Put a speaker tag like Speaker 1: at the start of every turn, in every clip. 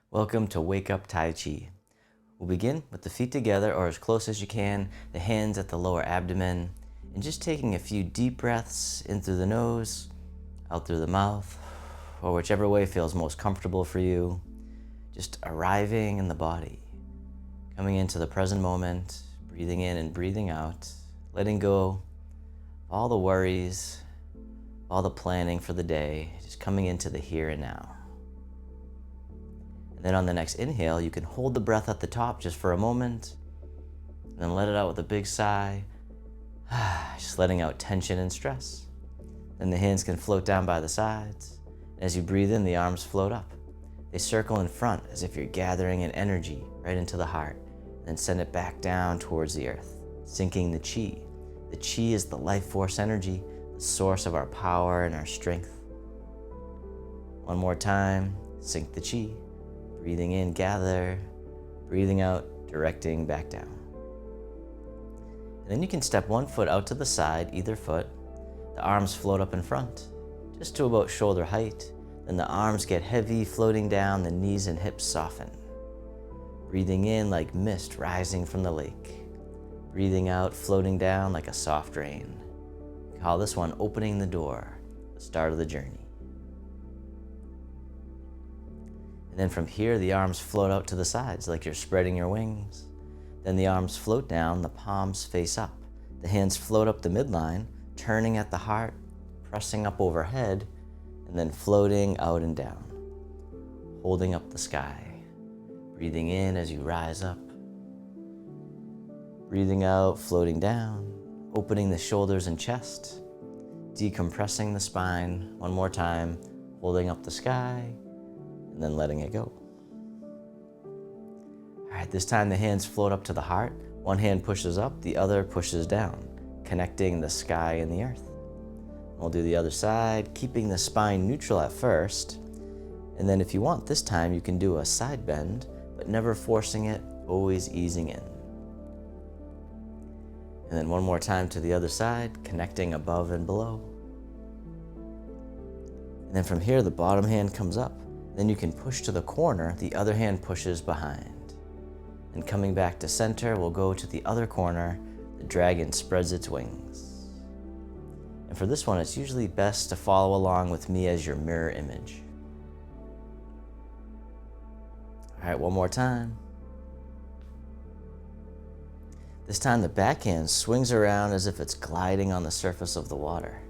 Speaker 1: Welcome to Wake Up Tai Chi. We'll begin with the feet together or as close as you can, the hands at the lower abdomen, and just taking a few deep breaths in through the nose, out through the mouth, or whichever way feels most comfortable for you. Just arriving in the body, coming into the present moment, breathing in and breathing out, letting go of all the worries, all the planning for the day, just coming into the here and now. And then on the next inhale, you can hold the breath at the top just for a moment, and then let it out with a big sigh, just letting out tension and stress. Then the hands can float down by the sides. As you breathe in, the arms float up. They circle in front as if you're gathering an energy right into the heart, then send it back down towards the earth, sinking the chi. The chi is the life force energy, the source of our power and our strength. One more time, sink the chi. Breathing in, gather. Breathing out, directing back down. And then you can step one foot out to the side, either foot. The arms float up in front, just to about shoulder height. Then the arms get heavy, floating down, the knees and hips soften. Breathing in like mist rising from the lake. Breathing out, floating down like a soft rain. We call this one opening the door, the start of the journey. And then from here, the arms float out to the sides like you're spreading your wings. Then the arms float down, the palms face up. The hands float up the midline, turning at the heart, pressing up overhead, and then floating out and down, holding up the sky. Breathing in as you rise up. Breathing out, floating down, opening the shoulders and chest, decompressing the spine. One more time, holding up the sky, and then letting it go. All right, this time the hands float up to the heart. One hand pushes up, the other pushes down, connecting the sky and the earth. We'll do the other side, keeping the spine neutral at first. And then if you want this time, you can do a side bend, but never forcing it, always easing in. And then one more time to the other side, connecting above and below. And then from here, the bottom hand comes up. Then you can push to the corner, the other hand pushes behind. And coming back to center, we'll go to the other corner, the dragon spreads its wings. And for this one, it's usually best to follow along with me as your mirror image. All right, one more time. This time the backhand swings around as if it's gliding on the surface of the water.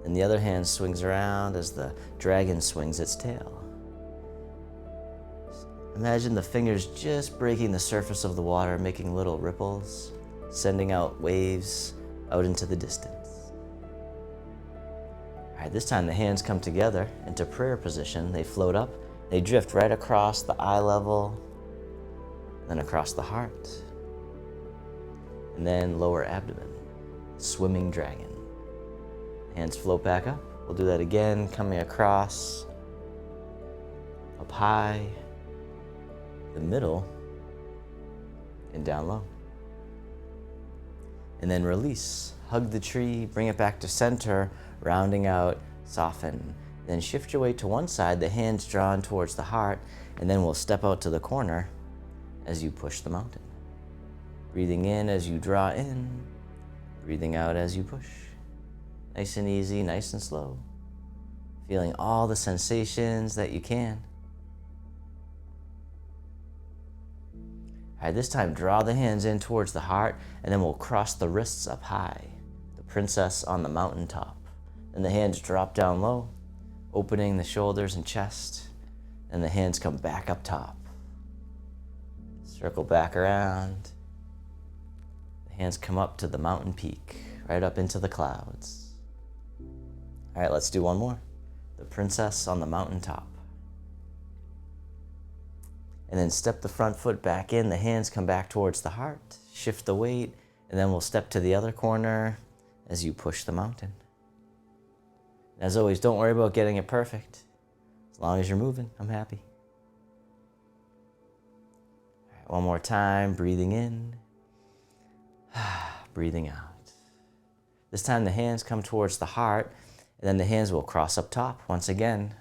Speaker 1: And the other hand swings around as the dragon swings its tail. Imagine the fingers just breaking the surface of the water, making little ripples, sending out waves out into the distance. All right, this time the hands come together into prayer position. They float up, they drift right across the eye level, then across the heart, and then lower abdomen, swimming dragon. Hands float back up. We'll do that again, coming across, up high, the middle, and down low. And then release. Hug the tree, bring it back to center, rounding out, soften. Then shift your weight to one side, the hands drawn towards the heart, and then we'll step out to the corner as you push the mountain. Breathing in as you draw in, breathing out as you push. Nice and easy, nice and slow. Feeling all the sensations that you can. All right, this time draw the hands in towards the heart, and then we'll cross the wrists up high. The princess on the mountaintop. Then the hands drop down low, opening the shoulders and chest, and the hands come back up top. Circle back around. The hands come up to the mountain peak, right up into the clouds. All right, let's do one more. The princess on the mountaintop. And then step the front foot back in. The hands come back towards the heart. Shift the weight, and then we'll step to the other corner as you push the mountain. As always, don't worry about getting it perfect. As long as you're moving, I'm happy. All right, one more time, breathing in, breathing out. This time the hands come towards the heart, and then the hands will cross up top once again.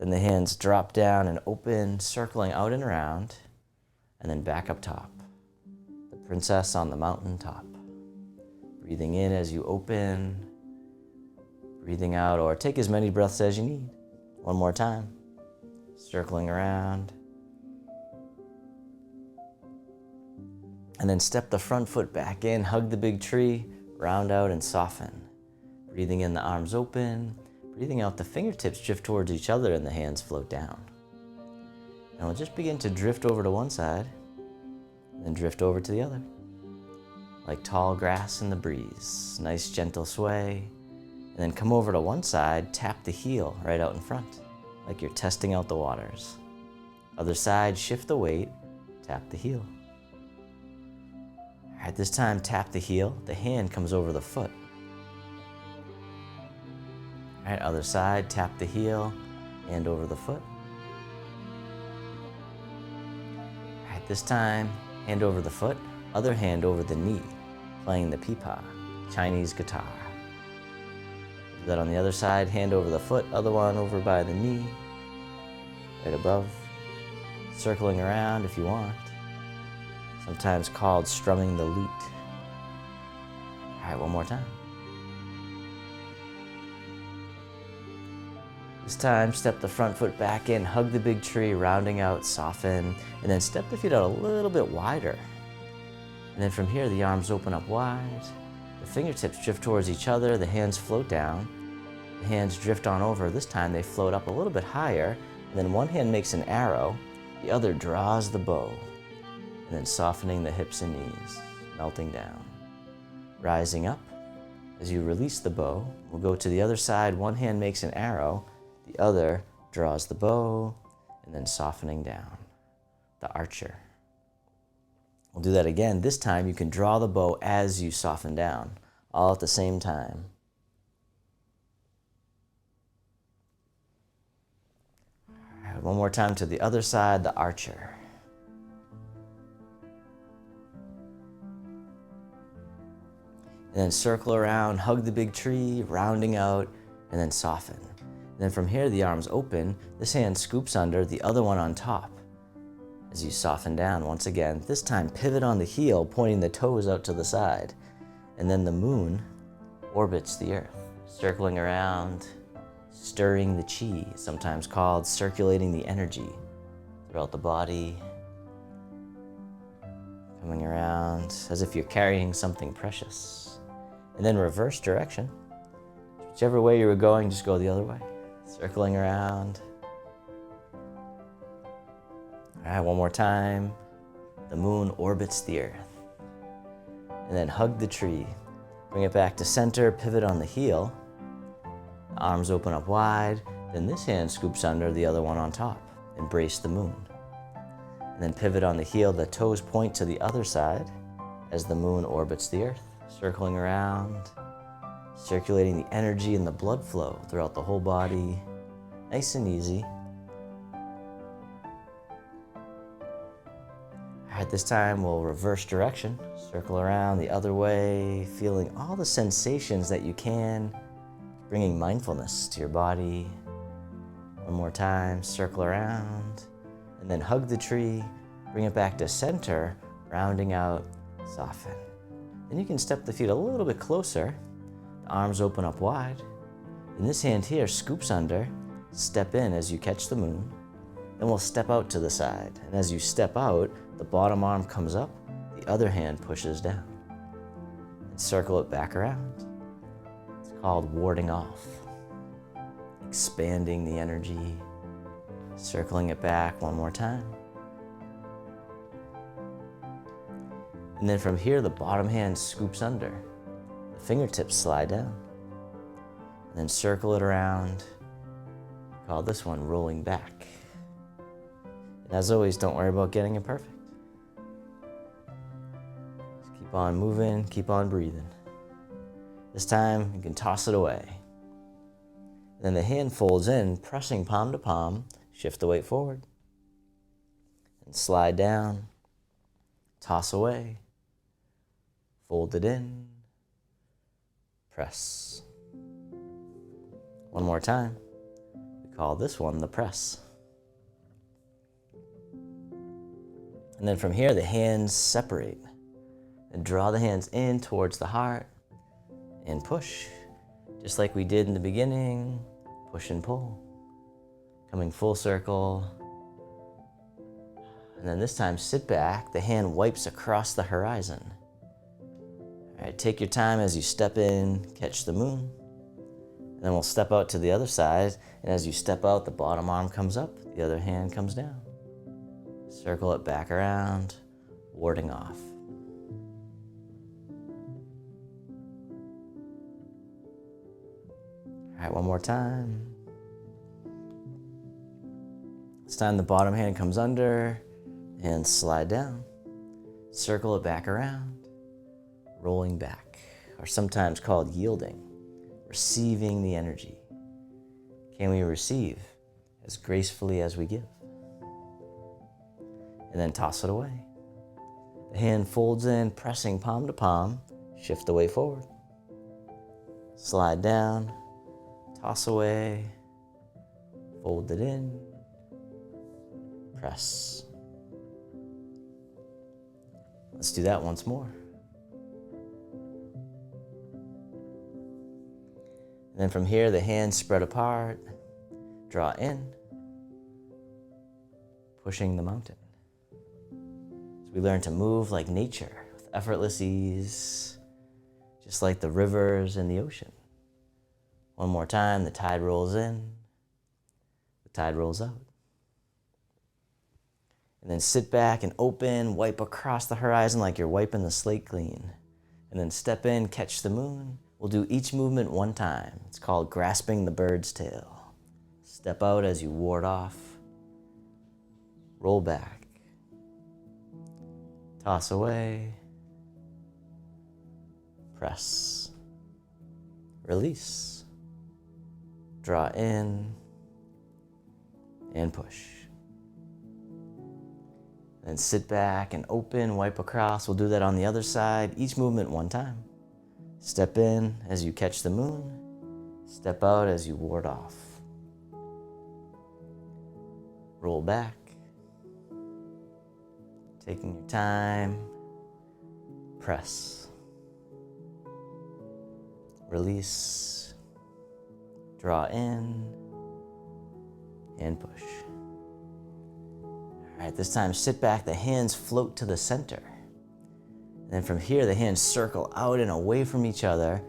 Speaker 1: Then the hands drop down and open, circling out and around, and then back up top. The princess on the mountain top. Breathing in as you open, breathing out, or take as many breaths as you need. One more time. Circling around. And then step the front foot back in, hug the big tree, round out and soften. Breathing in, the arms open. Breathing out, the fingertips drift towards each other and the hands float down. And we'll just begin to drift over to one side, and then drift over to the other. Like tall grass in the breeze. Nice gentle sway. And then come over to one side, tap the heel right out in front, like you're testing out the waters. Other side, shift the weight, tap the heel. All right, this time tap the heel, the hand comes over the foot. All right, other side, tap the heel, hand over the foot. All right, this time, hand over the foot, other hand over the knee, playing the pipa, Chinese guitar. Do that on the other side, hand over the foot, other one over by the knee, right above, circling around if you want, sometimes called strumming the lute. All right, one more time. This time, step the front foot back in, hug the big tree, rounding out, soften, and then step the feet out a little bit wider. And then from here, the arms open up wide, the fingertips drift towards each other, the hands float down, the hands drift on over. This time they float up a little bit higher, and then one hand makes an arrow, the other draws the bow, and then softening the hips and knees, melting down. Rising up, as you release the bow, we'll go to the other side, one hand makes an arrow, the other draws the bow, and then softening down, the archer. We'll do that again. This time you can draw the bow as you soften down, all at the same time. All right, one more time to the other side, the archer. And then circle around, hug the big tree, rounding out, and then soften. And then from here, the arms open, this hand scoops under, the other one on top. As you soften down once again, this time pivot on the heel, pointing the toes out to the side. And then the moon orbits the earth, circling around, stirring the chi, sometimes called circulating the energy throughout the body. Coming around as if you're carrying something precious. And then reverse direction. Whichever way you were going, just go the other way. Circling around. All right, one more time. The moon orbits the earth. And then hug the tree. Bring it back to center, pivot on the heel. The arms open up wide. Then this hand scoops under, the other one on top. Embrace the moon. And then pivot on the heel, the toes point to the other side as the moon orbits the earth, circling around, circulating the energy and the blood flow throughout the whole body, nice and easy. All right, this time we'll reverse direction, circle around the other way, feeling all the sensations that you can, bringing mindfulness to your body. One more time, circle around. And then hug the tree, bring it back to center, rounding out, soften. Then you can step the feet a little bit closer, the arms open up wide. And this hand here scoops under, step in as you catch the moon. Then we'll step out to the side. And as you step out, the bottom arm comes up, the other hand pushes down. And circle it back around. It's called warding off. Expanding the energy. Circling it back one more time. And then from here, the bottom hand scoops under. The fingertips slide down. And then circle it around. Call this one rolling back. And as always, don't worry about getting it perfect. Just keep on moving, keep on breathing. This time, you can toss it away. And then the hand folds in, pressing palm to palm. Shift the weight forward and slide down, toss away, fold it in, press. One more time. We call this one the press. And then from here, the hands separate. And draw the hands in towards the heart and push. Just like we did in the beginning, push and pull. Coming full circle. And then this time, sit back. The hand wipes across the horizon. All right, take your time as you step in, catch the moon. And then we'll step out to the other side. And as you step out, the bottom arm comes up, the other hand comes down. Circle it back around, warding off. All right, one more time. This time the bottom hand comes under and slide down. Circle it back around, rolling back, or sometimes called yielding, receiving the energy. Can we receive as gracefully as we give? And then toss it away. The hand folds in, pressing palm to palm, shift the weight forward. Slide down, toss away, fold it in, press. Let's do that once more. And then from here, the hands spread apart, draw in, pushing the mountain. So we learn to move like nature with effortless ease, just like the rivers and the ocean. One more time, the tide rolls in, the tide rolls out. And then sit back and open, wipe across the horizon like you're wiping the slate clean. And then step in, catch the moon. We'll do each movement one time. It's called grasping the bird's tail. Step out as you ward off. Roll back. Toss away. Press. Release. Draw in. And push. Then sit back and open, wipe across. We'll do that on the other side. Each movement one time. Step in as you catch the moon. Step out as you ward off. Roll back. Taking your time. Press. Release. Draw in. And push. All right, this time sit back. The hands float to the center. And then from here, the hands circle out and away from each other.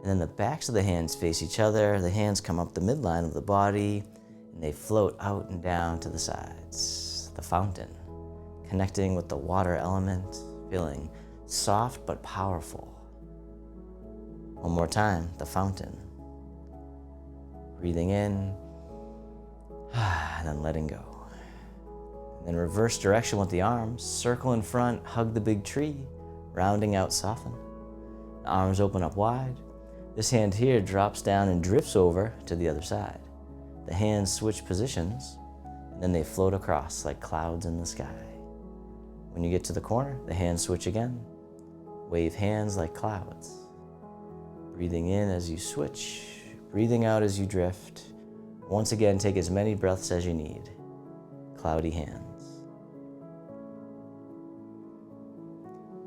Speaker 1: And then the backs of the hands face each other. The hands come up the midline of the body. And they float out and down to the sides. The fountain. Connecting with the water element. Feeling soft but powerful. One more time, the fountain. Breathing in. And then letting go. And then reverse direction with the arms. Circle in front, hug the big tree. Rounding out, soften. The arms open up wide. This hand here drops down and drifts over to the other side. The hands switch positions, and then they float across like clouds in the sky. When you get to the corner, the hands switch again. Wave hands like clouds. Breathing in as you switch, breathing out as you drift. Once again, take as many breaths as you need. Cloudy hands.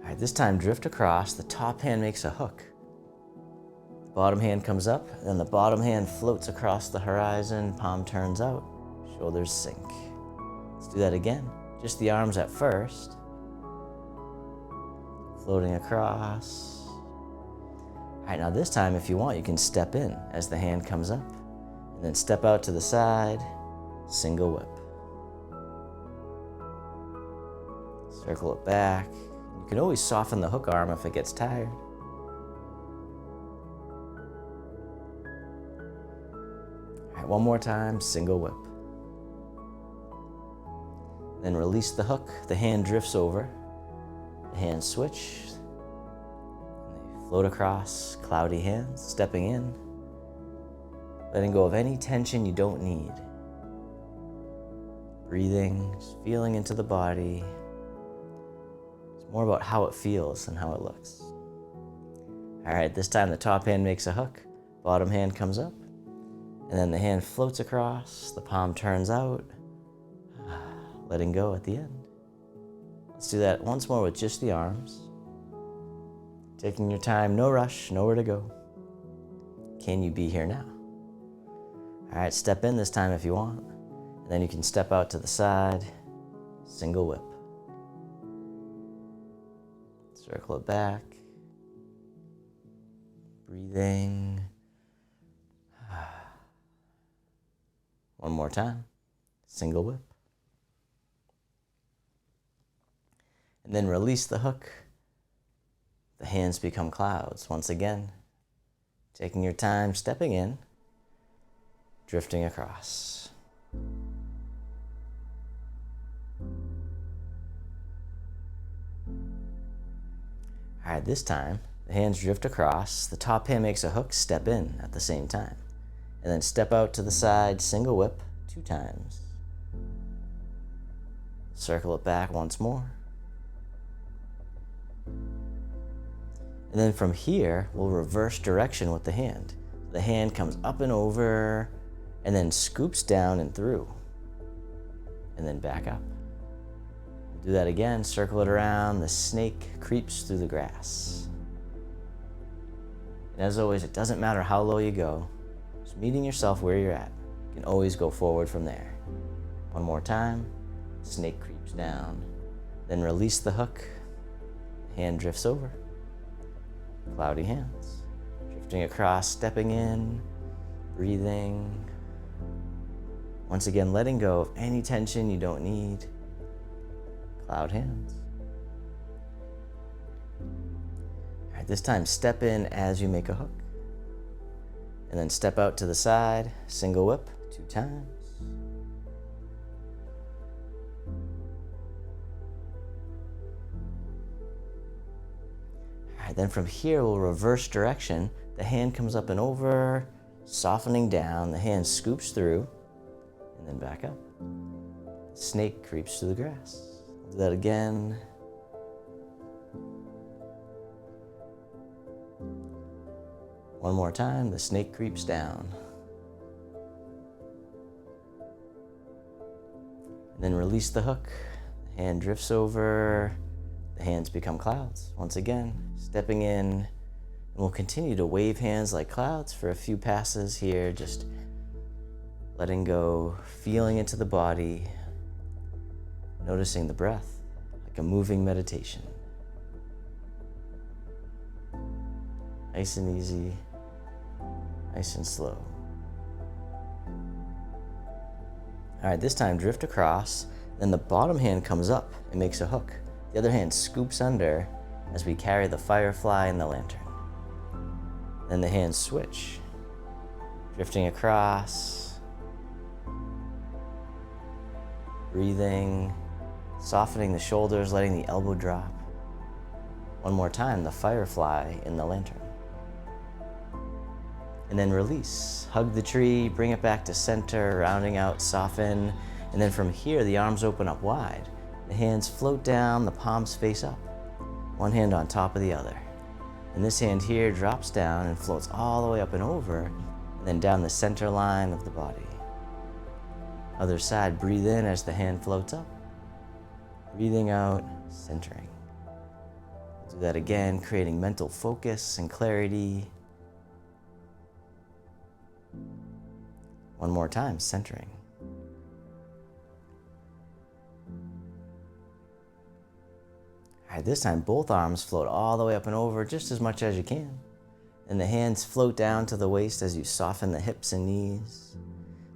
Speaker 1: All right, this time drift across. The top hand makes a hook. The bottom hand comes up, and then the bottom hand floats across the horizon. Palm turns out, shoulders sink. Let's do that again. Just the arms at first. Floating across. All right, now this time, if you want, you can step in as the hand comes up. And then step out to the side, single whip. Circle it back. You can always soften the hook arm if it gets tired. All right, one more time, single whip. Then release the hook, the hand drifts over. The hands switch. And they float across, cloudy hands, stepping in. Letting go of any tension you don't need. Breathing, just feeling into the body. More about how it feels than how it looks. All right, this time the top hand makes a hook, bottom hand comes up, And then the hand floats across, the palm turns out, letting go at the end. Let's do that once more with just the arms. Taking your time, no rush, nowhere to go. Can you be here now? All right, step in this time if you want. And then you can step out to the side, single whip. Circle it back. Breathing. One more time, single whip. And then release the hook. The hands become clouds once again. Taking your time, stepping in, drifting across. All right, this time, the hands drift across, the top hand makes a hook, step in at the same time. And then step out to the side, single whip 2 times. Circle it back once more. And then from here, we'll reverse direction with the hand. The hand comes up and over, and then scoops down and through, and then back up. Do that again, circle it around, the snake creeps through the grass. And as always, it doesn't matter how low you go, just meeting yourself where you're at. You can always go forward from there. One more time, snake creeps down. Then release the hook, hand drifts over. Cloudy hands, drifting across, stepping in, breathing. Once again, letting go of any tension you don't need. Cloud hands. All right, this time step in as you make a hook. And then step out to the side, single whip 2 times. All right, then from here, we'll reverse direction. The hand comes up and over, softening down. The hand scoops through, and then back up. Snake creeps through the grass. Do that again. One more time, the snake creeps down. And then release the hook. The hand drifts over. The hands become clouds. Once again, stepping in. And we'll continue to wave hands like clouds for a few passes here, just letting go, feeling into the body, noticing the breath, like a moving meditation. Nice and easy, nice and slow. All right, this time drift across, then the bottom hand comes up and makes a hook. The other hand scoops under as we carry the firefly and the lantern. Then the hands switch, drifting across, breathing, softening the shoulders, letting the elbow drop. One more time, the firefly in the lantern. And then release, hug the tree, bring it back to center, rounding out, soften. And then from here, the arms open up wide. The hands float down, the palms face up. One hand on top of the other. And this hand here drops down and floats all the way up and over, and then down the center line of the body. Other side, breathe in as the hand floats up. Breathing out, centering. Do that again, creating mental focus and clarity. One more time, centering. All right, this time both arms float all the way up and over just as much as you can. And the hands float down to the waist as you soften the hips and knees.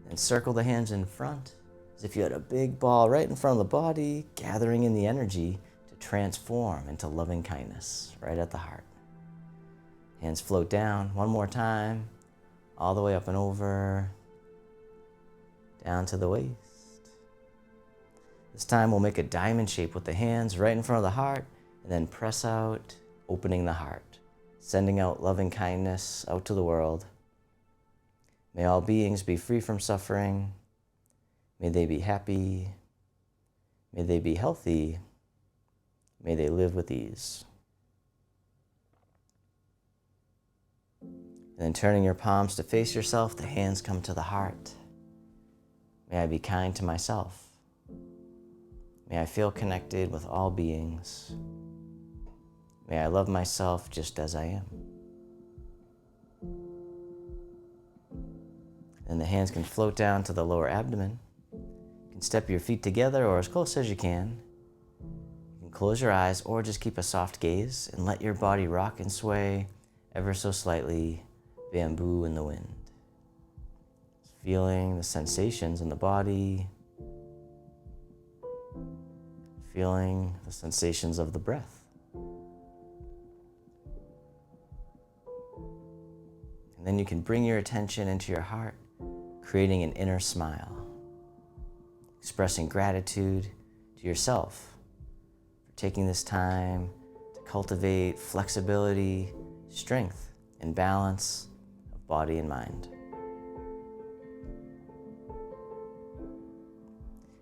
Speaker 1: And circle the hands in front as if you had a big ball right in front of the body, gathering in the energy to transform into loving kindness right at the heart. Hands float down one more time, all the way up and over, down to the waist. This time we'll make a diamond shape with the hands right in front of the heart, and then press out, opening the heart, sending out loving kindness out to the world. May all beings be free from suffering. May they be happy. May they be healthy. May they live with ease. And then turning your palms to face yourself, the hands come to the heart. May I be kind to myself. May I feel connected with all beings. May I love myself just as I am. And the hands can float down to the lower abdomen. You can step your feet together or as close as you can. You can close your eyes or just keep a soft gaze and let your body rock and sway ever so slightly, bamboo in the wind. Feeling the sensations in the body, feeling the sensations of the breath. And then you can bring your attention into your heart, creating an inner smile, expressing gratitude to yourself for taking this time to cultivate flexibility, strength, and balance of body and mind.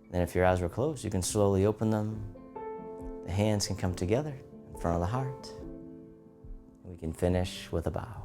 Speaker 1: And then if your eyes were closed, you can slowly open them. The hands can come together in front of the heart. And we can finish with a bow.